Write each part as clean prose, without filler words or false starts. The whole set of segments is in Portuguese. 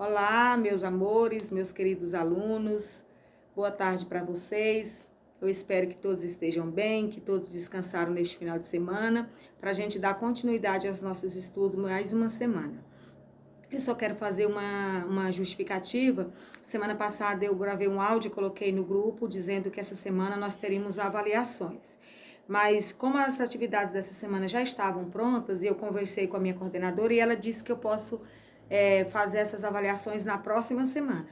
Olá, meus amores, meus queridos alunos, boa tarde para vocês. Eu espero que todos estejam bem, que todos descansaram neste final de semana, para a gente dar continuidade aos nossos estudos mais uma semana. Eu só quero fazer uma justificativa. Semana passada eu gravei um áudio e coloquei no grupo dizendo que essa semana nós teríamos avaliações. Mas como as atividades dessa semana já estavam prontas, e eu conversei com a minha coordenadora e ela disse que eu posso fazer essas avaliações na próxima semana.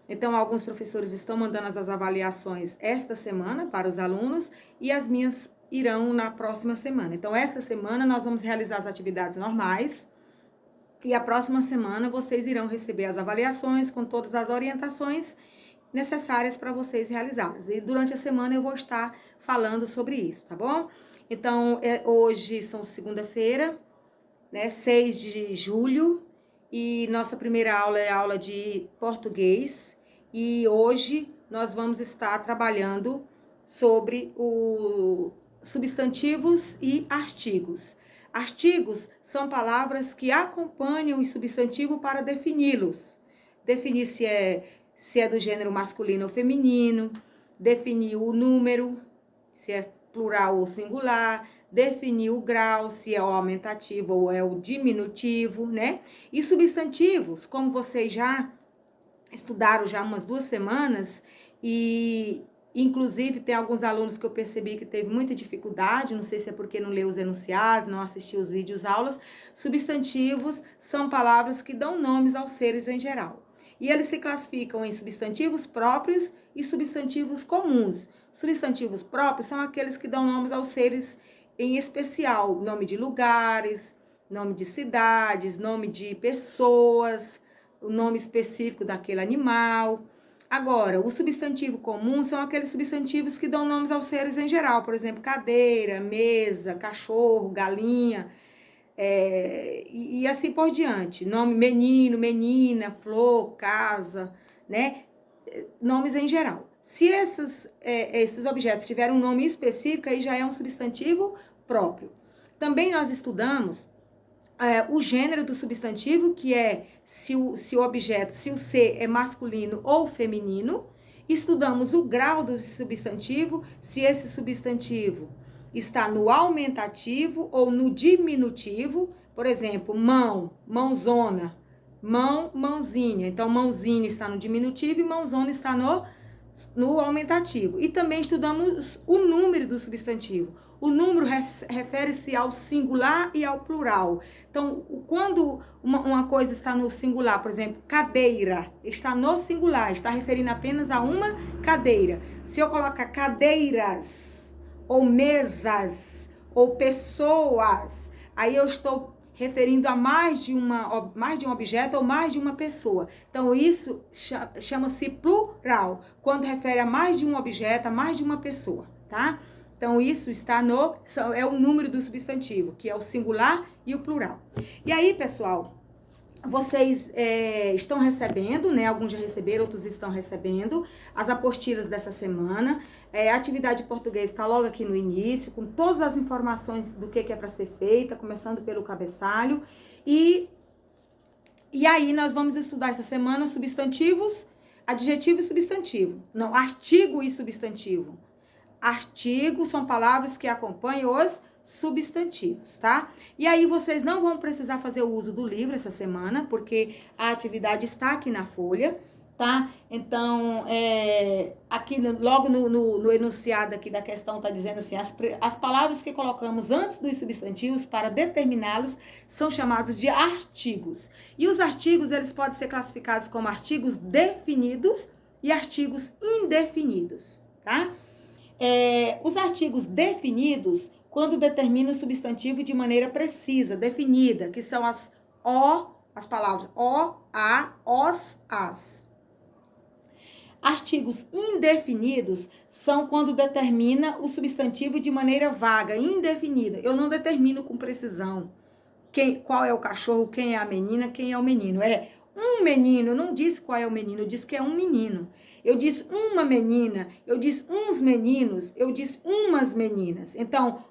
Então, alguns professores estão mandando as avaliações esta semana para os alunos e as minhas irão na próxima semana. Então, esta semana nós vamos realizar as atividades normais e a próxima semana vocês irão receber as avaliações com todas as orientações necessárias para vocês realizá-las. E durante a semana eu vou estar falando sobre isso, tá bom? Então, hoje são segunda-feira, né, 6 de julho, e nossa primeira aula é a aula de português. E hoje nós vamos estar trabalhando sobre os substantivos e artigos. Artigos são palavras que acompanham o substantivo para defini-los. Definir se é do gênero masculino ou feminino, definir o número, se é plural ou singular, definir o grau, se é o aumentativo ou é o diminutivo, né? E substantivos, como vocês já estudaram já umas 2 semanas, e inclusive tem alguns alunos que eu percebi que teve muita dificuldade, não sei se é porque não leu os enunciados, não assistiu os vídeos aulas. Substantivos são palavras que dão nomes aos seres em geral. E eles se classificam em substantivos próprios e substantivos comuns. Substantivos próprios são aqueles que dão nomes aos seres em especial, nome de lugares, nome de cidades, nome de pessoas, o nome específico daquele animal. Agora, o substantivo comum são aqueles substantivos que dão nomes aos seres em geral, por exemplo, cadeira, mesa, cachorro, galinha, e assim por diante. Nome menino, menina, flor, casa, né? Nomes em geral. Se esses objetos tiverem um nome específico, aí já é um substantivo próprio. Também nós estudamos o gênero do substantivo, que é se o objeto, se o ser é masculino ou feminino. Estudamos o grau do substantivo, se esse substantivo está no aumentativo ou no diminutivo. Por exemplo, mão, mãozona, mão, mãozinha. Então, mãozinha está no diminutivo e mãozona está no aumentativo. E também estudamos o número do substantivo. O número refere-se ao singular e ao plural. Então, quando uma coisa está no singular, por exemplo, cadeira, está no singular, está referindo apenas a uma cadeira. Se eu colocar cadeiras, ou mesas, ou pessoas, aí eu estou referindo a mais de um objeto ou mais de uma pessoa. Então, isso chama-se plural, quando refere a mais de um objeto, a mais de uma pessoa, tá? Então, isso é o número do substantivo, que é o singular e o plural. E aí, pessoal, vocês estão recebendo, né? Alguns já receberam, outros estão recebendo as apostilas dessa semana. A atividade de português está logo aqui no início, com todas as informações do que é para ser feita, começando pelo cabeçalho. E aí nós vamos estudar essa semana substantivos, adjetivo e substantivo. Não, artigo e substantivo. Artigo são palavras que acompanham os substantivos, tá? E aí vocês não vão precisar fazer o uso do livro essa semana, porque a atividade está aqui na folha, tá? Então, aqui logo no enunciado aqui da questão tá dizendo assim, as palavras que colocamos antes dos substantivos para determiná-los são chamados de artigos. E os artigos, eles podem ser classificados como artigos definidos e artigos indefinidos, tá? Os artigos definidos, quando determinam o substantivo de maneira precisa, definida, que são as palavras o, a, os, as. Artigos indefinidos são quando determina o substantivo de maneira vaga, indefinida. Eu não determino com precisão qual é o cachorro, quem é a menina, quem é o menino. Um menino, eu não disse qual é o menino, eu disse que é um menino. Eu disse uma menina, eu disse uns meninos, eu disse umas meninas. Então,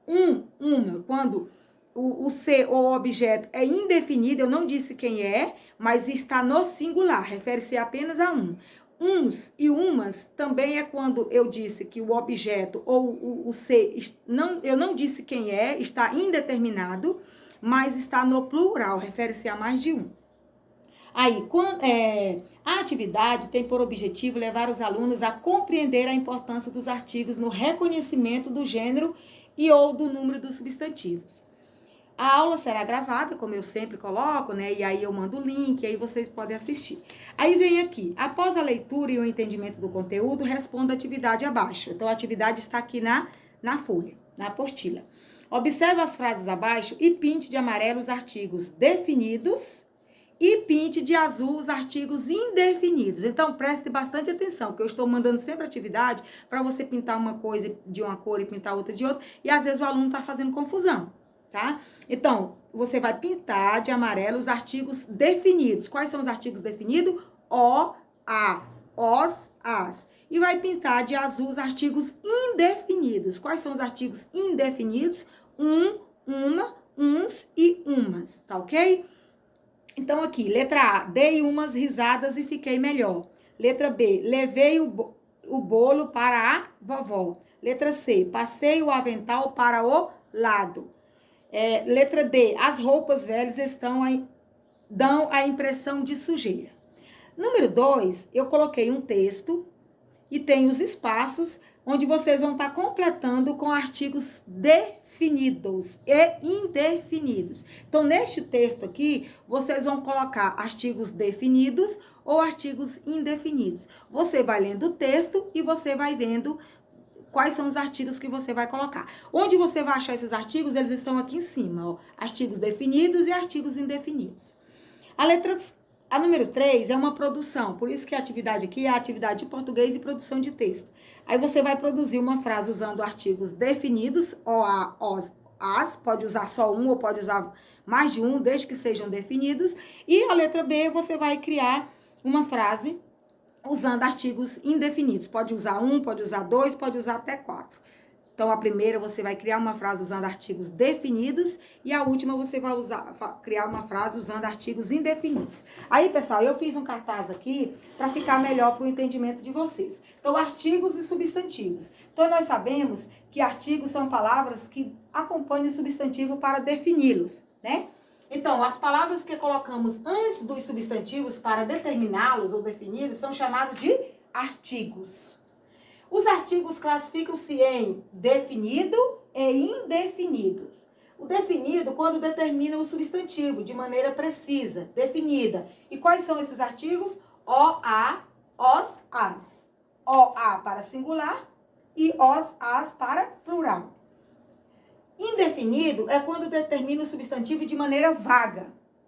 uma, quando o ser ou objeto é indefinido, eu não disse quem é, mas está no singular, refere-se apenas a um. Uns e umas também é quando eu disse que o objeto ou o ser, eu não disse quem é, está indeterminado, mas está no plural, refere-se a mais de um. Aí, a atividade tem por objetivo levar os alunos a compreender a importância dos artigos no reconhecimento do gênero e ou do número dos substantivos. A aula será gravada, como eu sempre coloco, né? E aí eu mando o link, e aí vocês podem assistir. Aí vem aqui, após a leitura e o entendimento do conteúdo, responda a atividade abaixo. Então, a atividade está aqui na folha, na apostila. Observe as frases abaixo e pinte de amarelo os artigos definidos e pinte de azul os artigos indefinidos. Então, preste bastante atenção, porque eu estou mandando sempre atividade para você pintar uma coisa de uma cor e pintar outra de outra, e às vezes o aluno está fazendo confusão, tá? Então, você vai pintar de amarelo os artigos definidos. Quais são os artigos definidos? O, a, os, as. E vai pintar de azul os artigos indefinidos. Quais são os artigos indefinidos? Uma, uns e umas, tá ok? Então, aqui, letra A, dei umas risadas e fiquei melhor. Letra B, levei o bolo para a vovó. Letra C, passei o avental para o lado. Letra D, as roupas velhas dão a impressão de sujeira. Número 2, eu coloquei um texto e tem os espaços onde vocês vão estar completando com artigos definidos e indefinidos. Então, neste texto aqui, vocês vão colocar artigos definidos ou artigos indefinidos. Você vai lendo o texto e você vai vendo quais são os artigos que você vai colocar. Onde você vai achar esses artigos? Eles estão aqui em cima, ó. Artigos definidos e artigos indefinidos. A número 3 é uma produção, por isso que a atividade aqui é a atividade de português e produção de texto. Aí você vai produzir uma frase usando artigos definidos, o, a, os, as, pode usar só um ou pode usar mais de um, desde que sejam definidos. E a letra B, você vai criar uma frase usando artigos indefinidos. Pode usar um, pode usar dois, pode usar até 4. Então, a primeira você vai criar uma frase usando artigos definidos e a última você vai criar uma frase usando artigos indefinidos. Aí, pessoal, eu fiz um cartaz aqui para ficar melhor para o entendimento de vocês. Então, artigos e substantivos. Então, nós sabemos que artigos são palavras que acompanham o substantivo para defini-los, né? Então, as palavras que colocamos antes dos substantivos para determiná-los ou defini-los são chamadas de artigos. Os artigos classificam-se em definido e indefinidos. O definido quando determina o substantivo de maneira precisa, definida. E quais são esses artigos? O, a, os, as. O, a para singular e os, as para plural. Indefinido é quando determina o substantivo de maneira vaga.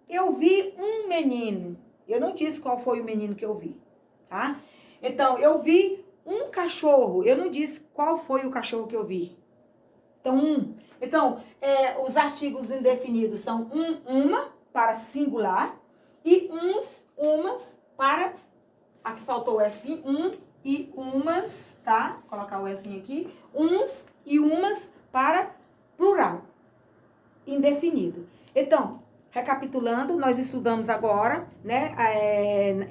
Eu vi um menino. Eu não disse qual foi o menino que eu vi, tá? Então, eu vi um cachorro. Eu não disse qual foi o cachorro que eu vi. Então, os artigos indefinidos são uma para singular e uns, umas para... Aqui faltou o S, e umas, tá? Vou colocar o S aqui. Uns e umas para plural, indefinido. Então, recapitulando, nós estudamos agora, né,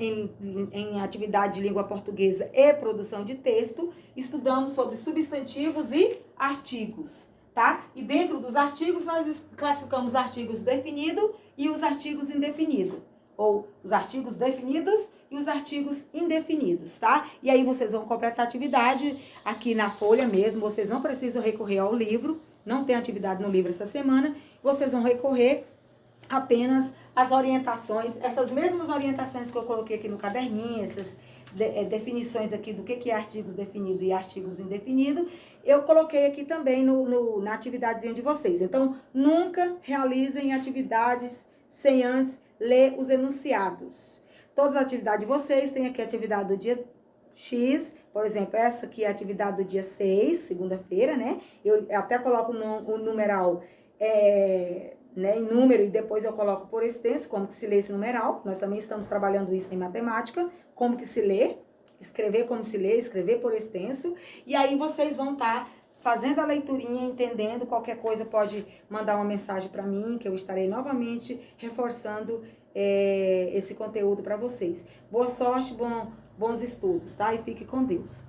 em atividade de língua portuguesa e produção de texto, estudamos sobre substantivos e artigos, tá? E dentro dos artigos, nós classificamos os artigos definidos e os artigos indefinidos, ou os artigos definidos e os artigos indefinidos, tá? E aí vocês vão completar a atividade aqui na folha mesmo, vocês não precisam recorrer ao livro, não tem atividade no livro essa semana, vocês vão recorrer apenas às orientações, essas mesmas orientações que eu coloquei aqui no caderninho, essas definições aqui do que é artigos definidos e artigos indefinidos, eu coloquei aqui também na atividadezinha de vocês. Então, nunca realizem atividades sem antes ler os enunciados. Todas as atividades de vocês, tem aqui a atividade do dia X, por exemplo, essa aqui é a atividade do dia 6, segunda-feira, né? Eu até coloco o numeral em número e depois eu coloco por extenso, como que se lê esse numeral. Nós também estamos trabalhando isso em matemática, como que se lê, escrever como se lê, escrever por extenso. E aí vocês vão estar fazendo a leiturinha, entendendo. Qualquer coisa pode mandar uma mensagem para mim, que eu estarei novamente reforçando esse conteúdo para vocês. Boa sorte, bons estudos, tá? E fique com Deus.